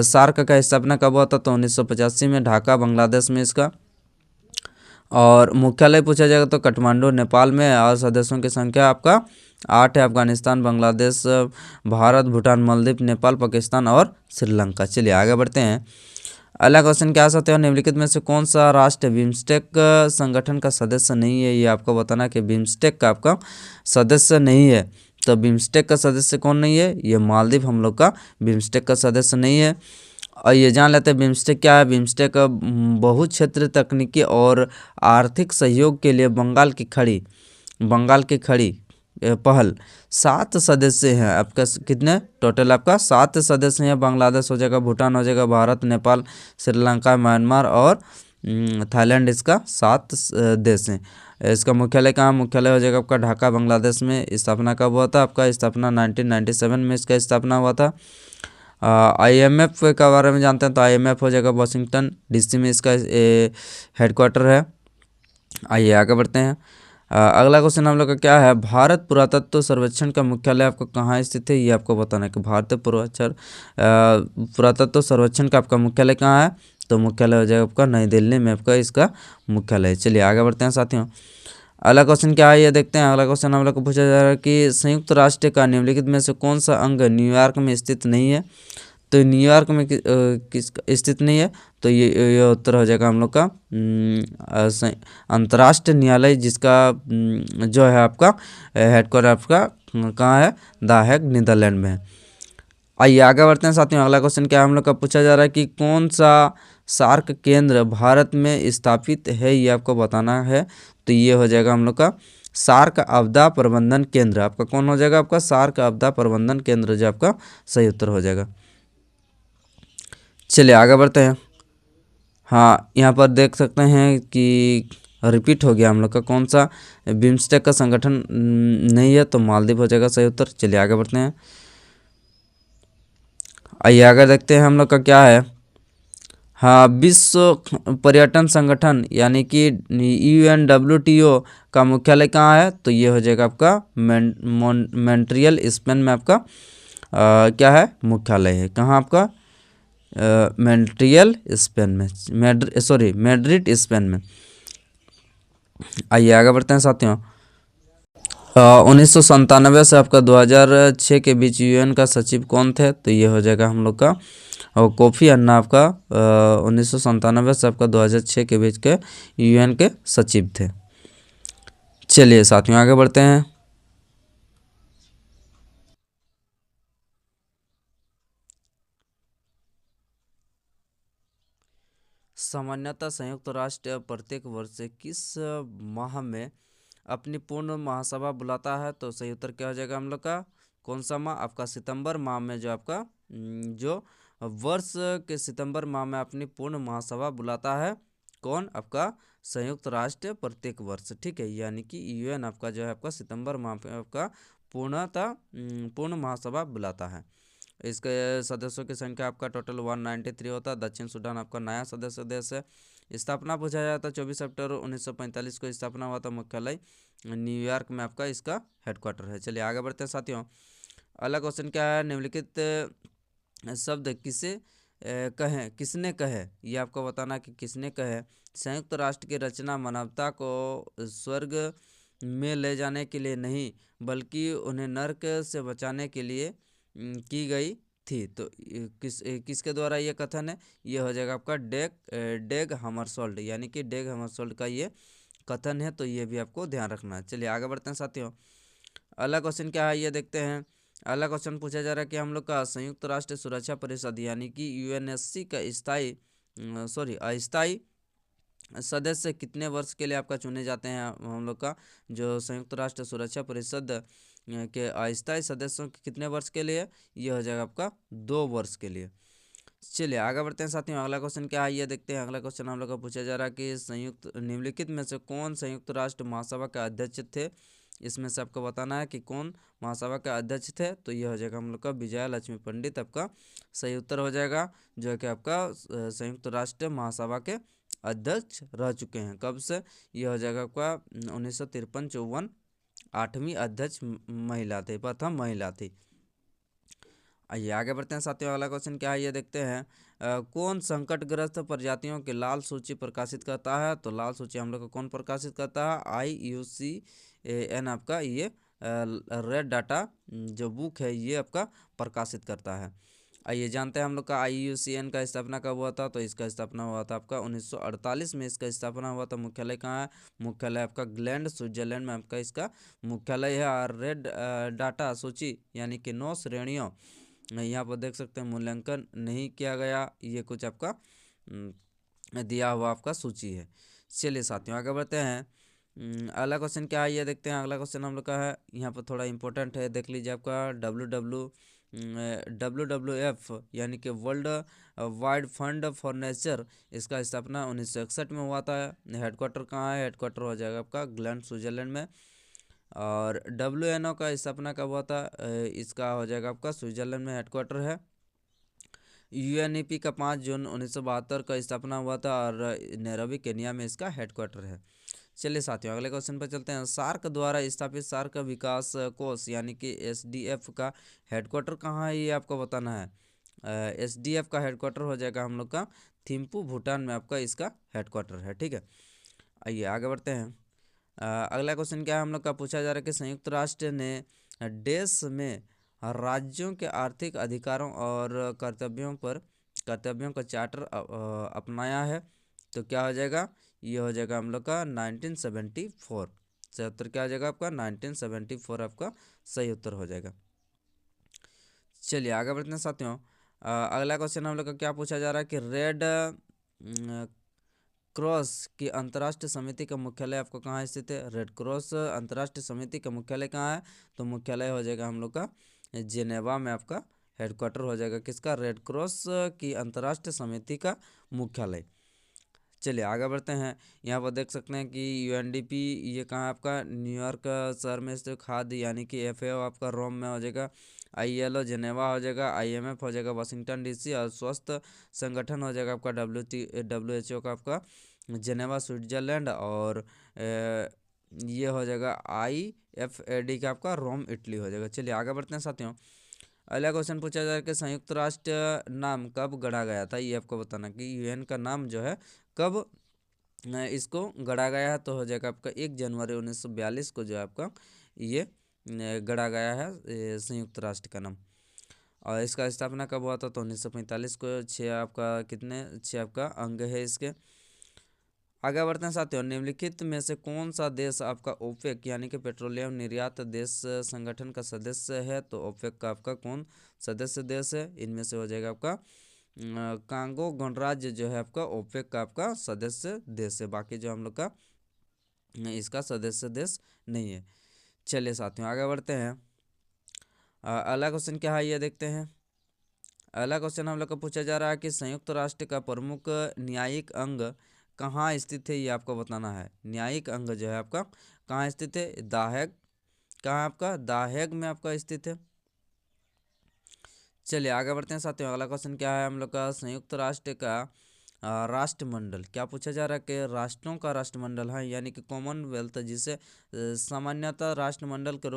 सार्क का स्थापना कब हुआ था, तो 1985 में ढाका बांग्लादेश में इसका। और मुख्यालय पूछा जाएगा तो काठमांडू नेपाल में। और सदस्यों की संख्या आपका 8 है, अफगानिस्तान, बांग्लादेश, भारत, भूटान, मालदीव, नेपाल, पाकिस्तान और श्रीलंका। चलिए आगे बढ़ते हैं। अगला क्वेश्चन क्या सकते हो, निम्नलिखित में से कौन सा राष्ट्र बिम्स्टेक संगठन का सदस्य नहीं है, ये आपको बताना कि बिम्स्टेक का आपका सदस्य नहीं है। तो बिम्स्टेक का सदस्य कौन नहीं है, ये मालदीव हम लोग का बिम्स्टेक का सदस्य नहीं है। और ये जान लेते हैं बिम्स्टेक क्या है। बिम्स्टेक बहु क्षेत्र तकनीकी और आर्थिक सहयोग के लिए बंगाल की खाड़ी पहल 7 सदस्य हैं आपका। कितने टोटल, आपका 7 सदस्य हैं। बांग्लादेश हो जाएगा, भूटान हो जाएगा, भारत, नेपाल, श्रीलंका, म्यांमार और थाईलैंड, इसका 7 देश हैं। इसका मुख्यालय कहाँ, मुख्यालय हो जाएगा आपका ढाका बांग्लादेश में। स्थापना कब हुआ था, आपका स्थापना 1997 में इसका स्थापना हुआ था। IMF के बारे में जानते हैं तो IMF हो जाएगा वाशिंगटन DC में इसका हेडक्वार्टर है। आइए आगे बढ़ते हैं। अगला क्वेश्चन हम लोग का क्या है, भारत पुरातत्व सर्वेक्षण का मुख्यालय आपका कहाँ स्थित है, ये आपको बताना है कि भारतीय पुरातत्व सर्वेक्षण का आपका मुख्यालय कहाँ है, तो मुख्यालय हो जाएगा आपका नई दिल्ली में आपका इसका मुख्यालय है। चलिए आगे बढ़ते हैं साथियों। अगला क्वेश्चन क्या है ये देखते हैं। अगला क्वेश्चन हम लोग को पूछा जा रहा है कि संयुक्त राष्ट्र का निम्नलिखित में से कौन सा अंग न्यूयॉर्क में स्थित नहीं है, तो न्यूयॉर्क में किस स्थित नहीं है, तो ये उत्तर हो जाएगा हम लोग का अंतर्राष्ट्रीय न्यायालय, जिसका जो है आपका हेडक्वार्टर आपका कहाँ है, द हेग नीदरलैंड में है। आइए आगे बढ़ते हैं साथियों। अगला क्वेश्चन क्या हम लोग का पूछा जा रहा है कि कौन सा सार्क केंद्र भारत में स्थापित है, ये आपको बताना है। तो ये हो जाएगा हम लोग का सार्क आपदा प्रबंधन केंद्र। आपका कौन हो जाएगा, आपका सार्क आपदा प्रबंधन केंद्र जो आपका सही उत्तर हो जाएगा। चलिए आगे बढ़ते हैं। हाँ यहाँ पर देख सकते हैं कि रिपीट हो गया हम लोग का, कौन सा बिम्स्टेक का संगठन नहीं है, तो मालदीव हो जाएगा सही उत्तर। चलिए आगे बढ़ते हैं। आइए आगे देखते हैं हम लोग का क्या है। हाँ, विश्व पर्यटन संगठन यानी कि UNWTO का मुख्यालय कहाँ है, तो ये हो जाएगा आपका मॉन्ट्रियल स्पेन में आपका क्या है, मुख्यालय है। कहाँ आपका, मॉन्ट्रियल स्पेन में, मैड्रिड स्पेन में। आइए आगे बढ़ते हैं साथियों। 1997 से आपका 2006 के बीच UN का सचिव कौन थे, तो ये हो जाएगा हम लोग का और कोफी अन्ना आपका 1997 से आपका 2006 के बीच के UN के सचिव थे। चलिए साथियों आगे बढ़ते हैं। सामान्यतः संयुक्त राष्ट्र प्रत्येक वर्ष से किस माह में अपनी पूर्ण महासभा बुलाता है, तो सही उत्तर क्या हो जाएगा हम लोग का, कौन सा माह, आपका सितंबर माह में जो आपका जो वर्ष के सितंबर माह में अपनी पूर्ण महासभा बुलाता है। कौन, आपका संयुक्त राष्ट्र प्रत्येक वर्ष। ठीक है, यानी कि UN आपका जो है आपका सितंबर माह में आपका पूर्ण महासभा बुलाता है। इसके सदस्यों की संख्या आपका टोटल 193 होता है। दक्षिण सूडान आपका नया सदस्य देश है। स्थापना पूछा जाता है 24 अक्टूबर 1945 को स्थापना हुआ था। मुख्यालय न्यूयॉर्क में आपका इसका हेडक्वार्टर है। चलिए आगे बढ़ते हैं साथियों। अगला क्वेश्चन क्या है, निम्नलिखित शब्द कहें, किसने कहे, ये आपको बताना कि किसने कहे। संयुक्त राष्ट्र की रचना मानवता को स्वर्ग में ले जाने के लिए नहीं, बल्कि उन्हें नरक से बचाने के लिए की गई थी। तो किसके द्वारा ये कथन है, ये हो जाएगा आपका डेग हमरशोल्ड, यानी कि डेग हमरशोल्ड का ये कथन है। तो ये भी आपको ध्यान रखना है। चलिए आगे बढ़ते हैं साथियों। अगला क्वेश्चन क्या है ये देखते हैं। अगला क्वेश्चन पूछा जा रहा है कि हम लोग का संयुक्त राष्ट्र सुरक्षा परिषद यानी कि यूएनएससी का अस्थायी सदस्य कितने वर्ष के लिए आपका चुने जाते हैं। हम लोग का जो संयुक्त राष्ट्र सुरक्षा परिषद के अस्थायी सदस्यों के कितने वर्ष के लिए, ये हो जाएगा आपका 2 वर्ष के लिए। चलिए आगे बढ़ते हैं साथियों। अगला क्वेश्चन क्या है ये देखते हैं। अगला क्वेश्चन हम लोग का पूछा जा रहा है कि निम्नलिखित में से कौन संयुक्त राष्ट्र महासभा के अध्यक्ष थे। इसमें से आपको बताना है कि कौन महासभा के अध्यक्ष थे। तो ये हो जाएगा हम लोग का विजया लक्ष्मी पंडित आपका सही उत्तर हो जाएगा, जो है कि आपका संयुक्त राष्ट्र महासभा के अध्यक्ष रह चुके हैं। कब से, ये हो जाएगा आपका 1953-54 8वीं अध्यक्ष महिला थे, प्रथम महिला थी। आइए आगे बढ़ते हैं साथियों। अगला क्वेश्चन क्या है ये देखते हैं। कौन संकटग्रस्त प्रजातियों की लाल सूची प्रकाशित करता है। तो लाल सूची हम लोग को कौन प्रकाशित करता है, IUCN आपका ये रेड डाटा जो बुक है ये आपका प्रकाशित करता है। आइए जानते हैं हम लोग का IUCN का स्थापना कब हुआ था। तो इसका स्थापना हुआ था आपका 1948 में इसका स्थापना हुआ था। मुख्यालय कहाँ है, मुख्यालय आपका ग्लैंड स्विट्जरलैंड में आपका इसका मुख्यालय है। और रेड डाटा सूची यानी कि 9 श्रेणियों यहाँ पर देख सकते हैं मूल्यांकन नहीं किया गया, ये कुछ आपका दिया हुआ आपका सूची है। चलिए साथियों आगे बढ़ते हैं। अगला क्वेश्चन क्या है ये देखते हैं। अगला क्वेश्चन हम लोग का है यहाँ पर थोड़ा इंपॉर्टेंट है, देख लीजिए आपका WWF यानी कि world wide fund for nature, इसका स्थापना 1961 में हुआ था। हेडक्वार्टर कहाँ है, हेडक्वार्टर हो जाएगा आपका ग्लैंड स्विट्जरलैंड में। और WNO का स्थापना कब हुआ था, इसका हो जाएगा आपका स्विट्जरलैंड में हेडक्वार्टर है। UNEP का 5 जून 1972 का स्थापना हुआ था और नैरोबी केनिया में इसका हेडक्वार्टर है। चलिए साथियों अगले क्वेश्चन पर चलते हैं। सार्क द्वारा स्थापित सार्क विकास कोष यानी कि SDF का हेडक्वार्टर कहाँ है, ये आपको बताना है। SDF का हेडक्वार्टर हो जाएगा हम लोग का थिम्पू भूटान में आपका इसका हेडक्वार्टर है। ठीक है, आइए आगे बढ़ते हैं। अगला क्वेश्चन क्या है हम लोग का पूछा जा रहा है कि संयुक्त राष्ट्र ने देश में राज्यों के आर्थिक अधिकारों और कर्तव्यों का चार्टर अपनाया है। तो क्या हो जाएगा, ये हो जाएगा हम लोग का 1974। सही उत्तर क्या हो जाएगा आपका 1974 आपका सही उत्तर हो जाएगा। चलिए आगे बढ़ते हैं साथियों। अगला क्वेश्चन हम लोग का क्या पूछा जा रहा है कि रेड क्रॉस की अंतर्राष्ट्रीय समिति का मुख्यालय आपको कहाँ स्थित है। रेड क्रॉस अंतर्राष्ट्रीय समिति का मुख्यालय कहाँ है, तो मुख्यालय हो जाएगा हम लोग का जेनेवा में आपका हेडक्वार्टर हो जाएगा किसका, रेड क्रॉस की अंतर्राष्ट्रीय समिति का मुख्यालय। चलिए आगे बढ़ते हैं। यहाँ पर देख सकते हैं कि UNDP ये कहाँ आपका न्यूयॉर्क शहर में स्थित। खाद्य यानी कि FAO आपका रोम में हो जाएगा। ILO जेनेवा हो जाएगा। IMF हो जाएगा वाशिंगटन DC। और स्वास्थ्य संगठन हो जाएगा आपका WHO का आपका जेनेवा स्विट्जरलैंड। और ये हो जाएगा IFAD का आपका रोम इटली हो जाएगा। चलिए आगे बढ़ते हैं साथियों। अगला क्वेश्चन पूछा जाए कि संयुक्त राष्ट्र नाम कब गढ़ा गया था, ये आपको बताना कि UN का नाम जो है कब इसको गढ़ा गया है। तो हो जाएगा आपका 1 जनवरी 1942 को जो है आपका ये गढ़ा गया है संयुक्त राष्ट्र का नाम। और इसका स्थापना कब हुआ था, तो 1945 को। 6 आपका अंग है इसके। आगे बढ़ते हैं साथियों। निम्नलिखित में से कौन सा देश आपका ओपेक यानी कि पेट्रोलियम निर्यात देश संगठन का सदस्य है। तो ओपेक का आपका कौन सदस्य देश है, इनमें से हो जाएगा आपका कांगो गणराज्य जो है आपका ओपेक का आपका सदस्य देश है। बाकी जो हम लोग का इसका सदस्य देश नहीं है। चलिए साथियों आगे बढ़ते हैं। अगला क्वेश्चन क्या है ये देखते हैं। अगला क्वेश्चन हम लोग को पूछा जा रहा है कि संयुक्त राष्ट्र का प्रमुख न्यायिक अंग कहाँ स्थित है, ये आपको बताना है। न्यायिक अंग जो है आपका कहाँ स्थित है, द हेग। कहाँ आपका द हेग में आपका स्थित है। चलिए आगे बढ़ते हैं साथियों। अगला क्वेश्चन क्या है हम लोग का संयुक्त राष्ट्र का राष्ट्रमंडल क्या पूछा जा रहा है कि राष्ट्रों का राष्ट्रमंडल है यानी कि कॉमनवेल्थ, जिसे सामान्यतः राष्ट्रमंडल के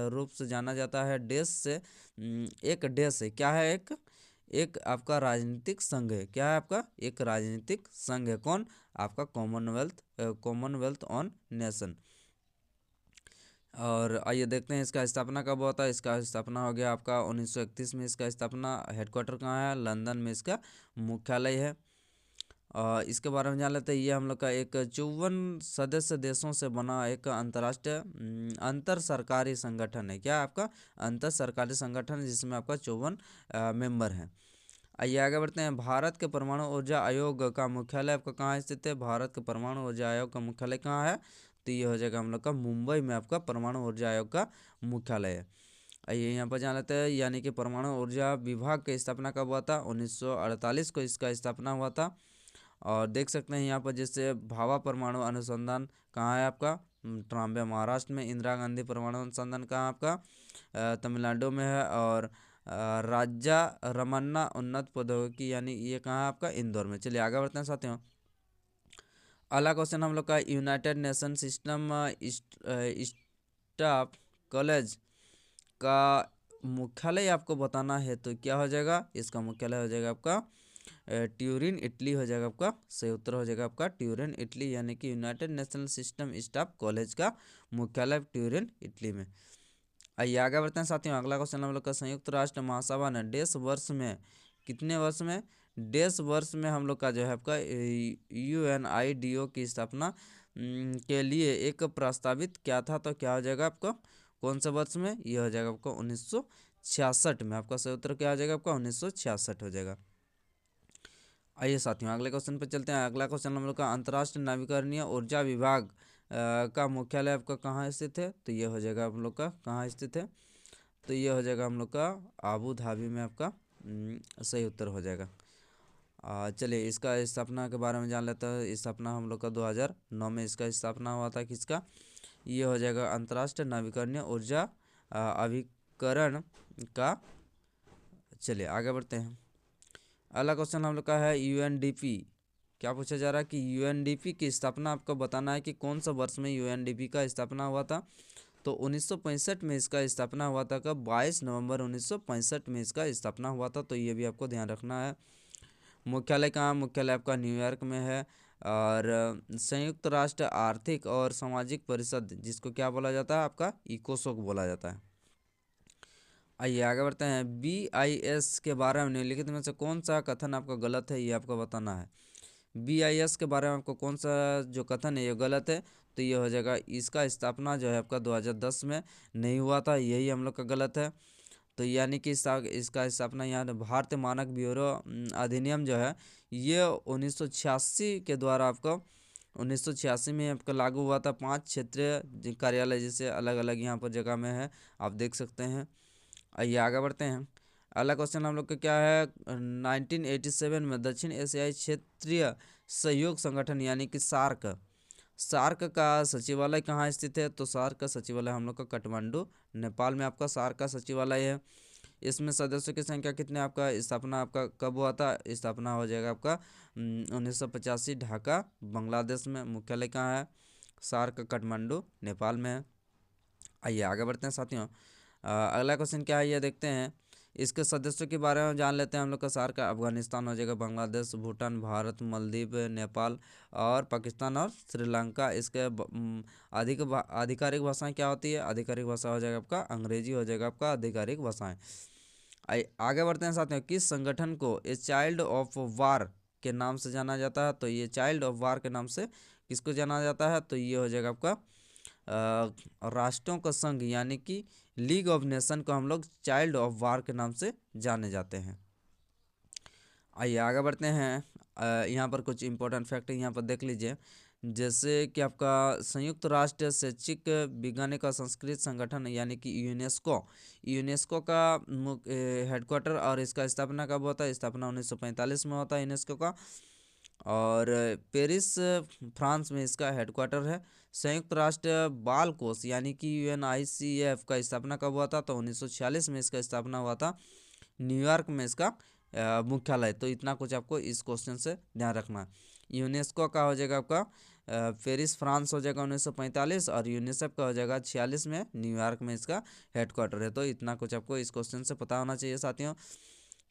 रूप से जाना जाता है। देश से एक देश है, क्या है, एक आपका राजनीतिक संघ है। क्या है आपका, एक राजनीतिक संघ है। कौन, आपका कॉमनवेल्थ ऑन नेशन। और आइए देखते हैं इसका स्थापना कब हुआ था। इसका स्थापना हो गया आपका 1931 में। इसका स्थापना हेडक्वार्टर कहाँ है, लंदन में इसका मुख्यालय है। इसके बारे में जान लेते हैं। ये हम लोग का एक 54 सदस्य देशों से बना एक अंतर्राष्ट्रीय अंतर सरकारी संगठन है। क्या आपका अंतर सरकारी संगठन है, जिसमें आपका 54 मेंबर हैं। आइए आगे बढ़ते हैं। भारत के परमाणु ऊर्जा आयोग का मुख्यालय आपका कहाँ स्थित है? भारत के परमाणु ऊर्जा आयोग का मुख्यालय कहाँ है? तो ये हो जाएगा हम लोग का मुंबई में आपका परमाणु ऊर्जा आयोग का मुख्यालय है। आइए यहाँ पर जान लेते हैं, यानी कि परमाणु ऊर्जा विभाग की स्थापना कब हुआ था? 1948 को इसका स्थापना हुआ था। और देख सकते हैं यहाँ पर जैसे भाभा परमाणु अनुसंधान कहाँ है आपका? ट्राम्बे महाराष्ट्र में। इंदिरा गांधी परमाणु अनुसंधान कहाँ आपका? तमिलनाडु में है। और राजा रमन्ना उन्नत प्रौद्योगिकी यानी ये कहाँ है आपका? इंदौर में। चलिए आगे बढ़ते हैं साथियों। अगला क्वेश्चन हम लोग का United nation system staff college का मुख्यालय आपको बताना है, तो क्या हो जाएगा? इसका मुख्यालय हो जाएगा आपका ट्यूरिन इटली हो जाएगा। आपका सही उत्तर हो जाएगा आपका ट्यूरिन इटली, यानी कि United national system staff college का मुख्यालय ट्यूरिन इटली में। आइए आगे बढ़ते हैं साथियों। अगला क्वेश्चन हम लोग का संयुक्त राष्ट्र महासभा ने डेस वर्ष में, कितने वर्ष में? डेस वर्ष में हम लोग का जो है आपका UNIDO की स्थापना के लिए एक प्रस्तावित क्या था, तो क्या हो जाएगा आपका? कौन से वर्ष में? ये हो जाएगा आपका 1966 में। आपका सही उत्तर क्या हो जाएगा? आपका 1966 हो जाएगा। आइए साथियों अगले क्वेश्चन पर चलते हैं। अगला क्वेश्चन हम लोग का अंतर्राष्ट्रीय नवीकरणीय ऊर्जा विभाग का मुख्यालय आपका कहाँ स्थित है? तो ये हो जाएगा हम लोग का कहाँ स्थित है? तो ये हो जाएगा हम लोग का आबू धाबी में। आपका सही उत्तर हो जाएगा। चलिए इसका स्थापना के बारे में जान लेते हैं। स्थापना हम लोग का 2009 में इसका स्थापना हुआ था। किसका? ये हो जाएगा अंतर्राष्ट्रीय नवीकरणीय ऊर्जा अभिकरण का। चलिए आगे बढ़ते हैं। अगला क्वेश्चन हम लोग का है UNDP। क्या पूछा जा रहा है कि UNDP की स्थापना आपको बताना है कि कौन सा वर्ष में UNDP का स्थापना हुआ था। तो 1965 में इसका स्थापना हुआ था। कब? 22 नवंबर 1965 में इसका स्थापना हुआ था। तो ये भी आपको ध्यान रखना है। मुख्यालय कहाँ? मुख्यालय आपका न्यूयॉर्क में है। और संयुक्त राष्ट्र आर्थिक और सामाजिक परिषद, जिसको क्या बोला जाता है? आपका इकोसोक बोला जाता है। आइए आगे बढ़ते हैं। BIS के बारे में निम्नलिखित में से कौन सा कथन आपका गलत है, ये आपको बताना है। BIS के बारे में आपको कौन सा जो कथन है ये गलत है? तो ये हो जाएगा इसका स्थापना जो है आपका 2010 में नहीं हुआ था, यही हम लोग का गलत है। तो यानी कि इसका स्थापना यहाँ भारतीय मानक ब्यूरो अधिनियम जो है ये 1986 के द्वारा आपको 1986 में आपका लागू हुआ था। 5 क्षेत्रीय कार्यालय जैसे अलग अलग यहाँ पर जगह में है, आप देख सकते हैं। आइए आगे बढ़ते हैं। अगला क्वेश्चन हम लोग का क्या है? 1987 में दक्षिण एशियाई क्षेत्रीय सहयोग संगठन यानी कि सार्क का सचिवालय कहाँ स्थित है? तो सार्क का सचिवालय हम लोग का काठमांडू नेपाल में आपका सार्क का सचिवालय है। इसमें सदस्यों की संख्या कितने? आपका स्थापना आपका कब हुआ था? स्थापना हो जाएगा आपका 1985 ढाका बांग्लादेश में। मुख्यालय कहाँ है? सार्क काठमांडू नेपाल में है। आइए आगे बढ़ते हैं साथियों। अगला क्वेश्चन क्या है ये देखते हैं। इसके सदस्यों के बारे में जान लेते हैं हम लोग का। सार्क का अफगानिस्तान हो जाएगा, बांग्लादेश, भूटान, भारत, मालदीव, नेपाल और पाकिस्तान और श्रीलंका। इसके आधिकारिक भाषाएं क्या होती है? आधिकारिक भाषा हो जाएगा आपका अंग्रेजी हो जाएगा आपका आधिकारिक भाषाएं। आगे बढ़ते हैं साथियों। किस संगठन को ए चाइल्ड ऑफ वार के नाम से जाना जाता है? तो ये चाइल्ड ऑफ वार के नाम से किसको जाना जाता है? तो ये हो जाएगा आपका राष्ट्रों का संघ यानी कि लीग ऑफ नेशन को हम लोग चाइल्ड ऑफ वार के नाम से जाने जाते हैं। आइए आगे बढ़ते हैं। यहाँ पर कुछ इंपॉर्टेंट फैक्ट यहाँ पर देख लीजिए। जैसे कि आपका संयुक्त राष्ट्र शैक्षिक वैज्ञानिक और संस्कृत संगठन यानी कि यूनेस्को का हेडक्वार्टर और इसका स्थापना कब होता है? स्थापना 1945 में होता है यूनेस्को का। और पेरिस फ्रांस में इसका हेडक्वार्टर है। संयुक्त राष्ट्र बाल कोष यानी कि UNICEF का स्थापना कब हुआ था? तो 1946 में इसका स्थापना हुआ था। न्यूयॉर्क में इसका मुख्यालय। तो इतना कुछ आपको इस क्वेश्चन से ध्यान रखना है। यूनेस्को का हो जाएगा आपका पेरिस फ्रांस हो जाएगा 1945 और यूनिसेफ का हो जाएगा 46 में न्यूयॉर्क में इसका हेडक्वार्टर है। तो इतना कुछ आपको इस क्वेश्चन से पता होना चाहिए साथियों।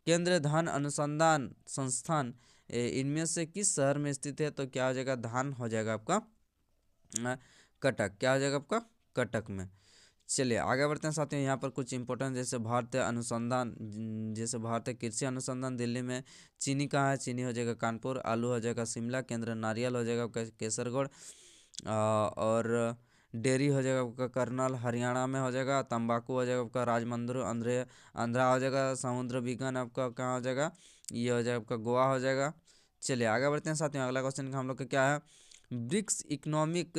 केंद्रीय धान अनुसंधान संस्थान इनमें से किस शहर में स्थित है? तो क्या हो जाएगा? धान हो जाएगा आपका कटक। क्या हो जाएगा आपका? कटक में। चलिए आगे बढ़ते हैं साथियों। यहाँ पर कुछ इंपॉर्टेंट जैसे भारतीय अनुसंधान, जैसे भारतीय कृषि अनुसंधान दिल्ली में। चीनी कहाँ है? चीनी हो जाएगा कानपुर। आलू हो जाएगा शिमला। केंद्र नारियल हो जाएगा आपका केसरगढ़। और डेयरी हो जाएगा आपका करनाल हरियाणा में हो जाएगा। तंबाकू हो जाएगा आपका राजमंद्री आंध्रा हो जाएगा। समुद्र विज्ञान आपका कहाँ हो जाएगा? ये हो जाएगा आपका गोवा हो जाएगा। चलिए आगे बढ़ते हैं साथियों। अगला क्वेश्चन का हम लोग का क्या है? BRICS economic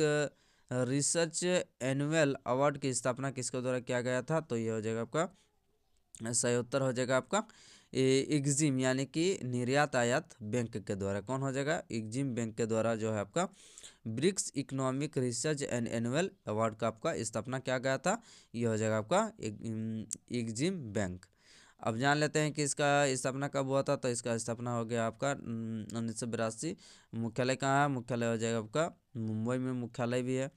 research annual award की स्थापना किसके द्वारा किया गया था? तो ये हो जाएगा आपका सही उत्तर हो जाएगा आपका एग्जिम यानी कि निर्यात आयात बैंक के द्वारा। कौन हो जाएगा? एग्जिम बैंक के द्वारा जो है आपका BRICS economic research and annual award का आपका स्थापना किया गया था। ये हो जाएगा आपका एग्जिम बैंक। अब जान लेते हैं कि इसका स्थापना कब हुआ था। तो इसका स्थापना हो गया आपका 1982। मुख्यालय कहाँ है? मुख्यालय हो जाएगा आपका मुंबई में मुख्यालय भी है।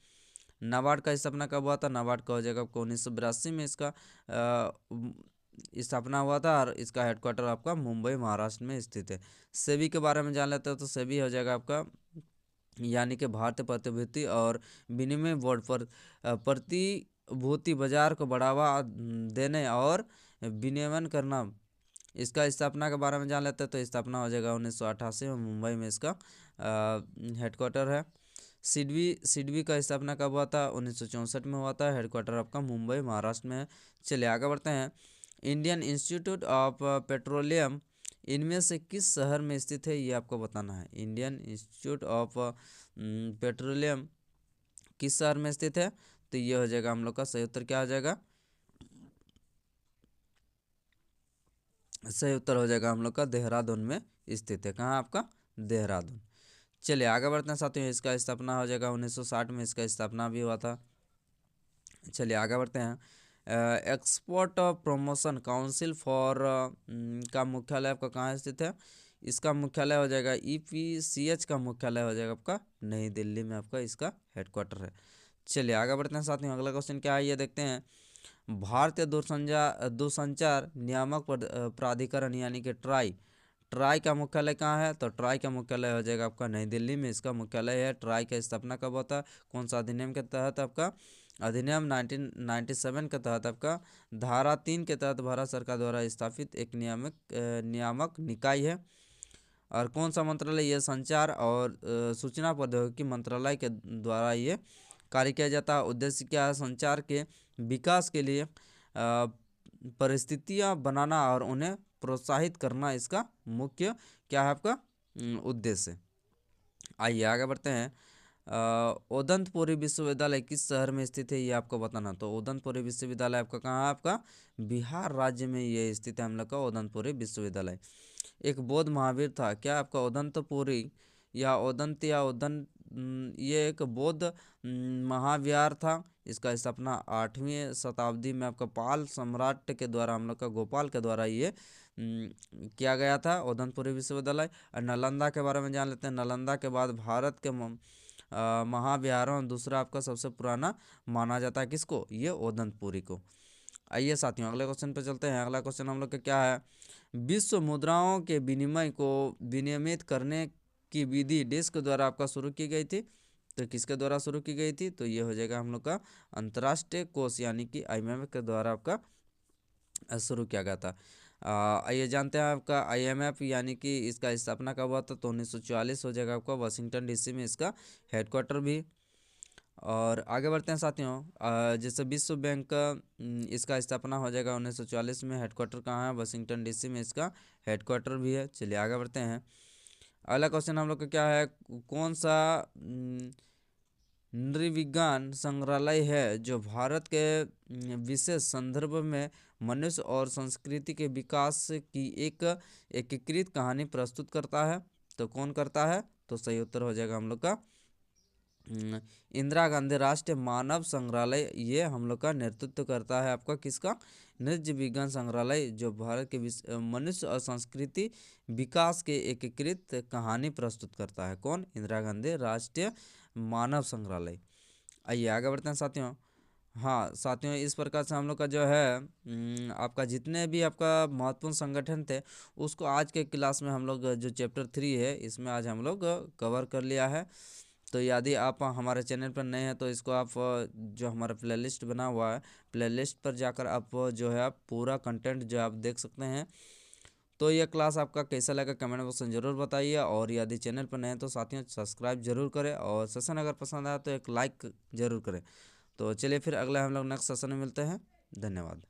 नाबार्ड का स्थापना कब हुआ था? नाबार्ड का हो जाएगा आपको 1982 में इसका स्थापना हुआ था और इसका हेडक्वार्टर आपका मुंबई महाराष्ट्र में स्थित है। सेबी के बारे में जान लेते हैं। तो सेबी हो जाएगा आपका यानी कि भारतीय प्रतिभूति और विनिमय बोर्ड पर प्रतिभूति बाजार को बढ़ावा देने और विनियमन करना। इसका स्थापना के बारे में जान लेते हैं। तो स्थापना हो जाएगा 1988 में मुंबई में इसका हेडक्वार्टर है। सिडबी का स्थापना कब हुआ था? 1964 में हुआ था। हेडक्वार्टर आपका मुंबई महाराष्ट्र में है। चलिए आगे बढ़ते हैं। इंडियन इंस्टीट्यूट ऑफ पेट्रोलियम इनमें से किस शहर में स्थित है? ये आपको बताना है। इंडियन इंस्टीट्यूट ऑफ पेट्रोलियम किस शहर में स्थित है? तो ये हो जाएगा हम लोग का सही उत्तर क्या हो जाएगा? सही उत्तर हो जाएगा हम लोग का देहरादून में स्थित है। कहाँ आपका? देहरादून। चलिए आगे बढ़ते हैं साथियों। इसका स्थापना हो जाएगा 1960 में इसका स्थापना भी हुआ था। चलिए आगे बढ़ते हैं। एक्सपोर्ट प्रमोशन काउंसिल फॉर का मुख्यालय आपका कहाँ स्थित है? इसका मुख्यालय हो जाएगा EPCH का मुख्यालय हो जाएगा आपका नई दिल्ली में आपका इसका हेडक्वार्टर है। चलिए आगे बढ़ते हैं साथियों। अगला क्वेश्चन क्या है ये देखते हैं। भारतीय दूरसंचार नियामक प्राधिकरण यानी कि ट्राई का मुख्यालय कहाँ है? तो ट्राई का मुख्यालय हो जाएगा आपका नई दिल्ली में इसका मुख्यालय है। ट्राई का स्थापना कब होता है? कौन सा अधिनियम के तहत? आपका अधिनियम 1997 के तहत आपका धारा 3 के तहत भारत सरकार द्वारा स्थापित एक नियामक निकाय है। और कौन सा मंत्रालय? ये संचार और सूचना प्रौद्योगिकी मंत्रालय के द्वारा ये कार्य किया जाता है। उद्देश्य क्या है? संचार के विकास के लिए परिस्थितियां बनाना और उन्हें प्रोत्साहित करना इसका मुख्य क्या है आपका उद्देश्य। आइए आगे बढ़ते हैं। उदंतपुरी विश्वविद्यालय किस शहर में स्थित है? ये आपको बताना। तो उदंतपुरी विश्वविद्यालय आपका कहाँ है? आपका बिहार राज्य में ये स्थित है हम लोग का उदंतपुरी विश्वविद्यालय। एक बौद्ध महावीर था क्या आपका? उदंतपुरी या उदंत ये एक बौद्ध महाविहार था। इसका स्थापना 8वीं शताब्दी में आपका पाल सम्राट के द्वारा हम लोग का गोपाल के द्वारा ये किया गया था उदंतपुरी विश्वविद्यालय। और नालंदा के बारे में जान लेते हैं। नालंदा के बाद भारत के महाविहारों में दूसरा आपका सबसे पुराना माना जाता है किसको? ये उदंतपुरी को। आइए साथियों अगले क्वेश्चन पे चलते हैं। अगला क्वेश्चन हम लोग का क्या है? विश्व मुद्राओं के विनिमय को विनियमित करने की विधि देश के द्वारा आपका शुरू की गई थी। तो किसके द्वारा शुरू की गई थी? तो ये हो जाएगा हम लोग का अंतर्राष्ट्रीय कोष यानी कि IMF के द्वारा आपका शुरू किया गया था। आइए जानते हैं आपका IMF यानी कि इसका स्थापना कब हुआ था? तो 1944 हो जाएगा आपका वाशिंगटन DC में इसका हेडक्वार्टर भी। और आगे बढ़ते हैं साथियों। जैसे विश्व बैंक का इसका स्थापना हो जाएगा 1944 में। हेडक्वार्टर कहाँ है? वाशिंगटन DC में इसका हेडक्वार्टर भी है। चलिए आगे बढ़ते हैं। अगला क्वेश्चन हम लोग का क्या है? कौन सा नृविज्ञान संग्रहालय है जो भारत के विशेष संदर्भ में मनुष्य और संस्कृति के विकास की एक एकीकृत कहानी प्रस्तुत करता है? तो कौन करता है? तो सही उत्तर हो जाएगा हम लोग का इंदिरा गांधी राष्ट्रीय मानव संग्रहालय। ये हम लोग का नेतृत्व करता है आपका किसका? नृज विज्ञान संग्रहालय जो भारत के मनुष्य और संस्कृति विकास के एकीकृत कहानी प्रस्तुत करता है। कौन? इंदिरा गांधी राष्ट्रीय मानव संग्रहालय। आइए आगे बढ़ते हैं साथियों। हाँ साथियों इस प्रकार से हम लोग का जो है आपका जितने भी आपका महत्वपूर्ण संगठन थे उसको आज के क्लास में हम लोग जो चैप्टर 3 है इसमें आज हम लोग कवर कर लिया है। तो यदि आप हमारे चैनल पर नए हैं तो इसको आप जो हमारा प्लेलिस्ट बना हुआ है, प्लेलिस्ट पर जाकर आप जो है आप पूरा कंटेंट जो आप देख सकते हैं। तो ये क्लास आपका कैसा लगा कमेंट बॉक्स में ज़रूर बताइए, और यदि चैनल पर नए हैं तो साथियों सब्सक्राइब जरूर करें, और सेशन अगर पसंद आया तो एक लाइक ज़रूर करें। तो चलिए फिर अगला हम लोग नेक्स्ट सेशन में मिलते हैं। धन्यवाद।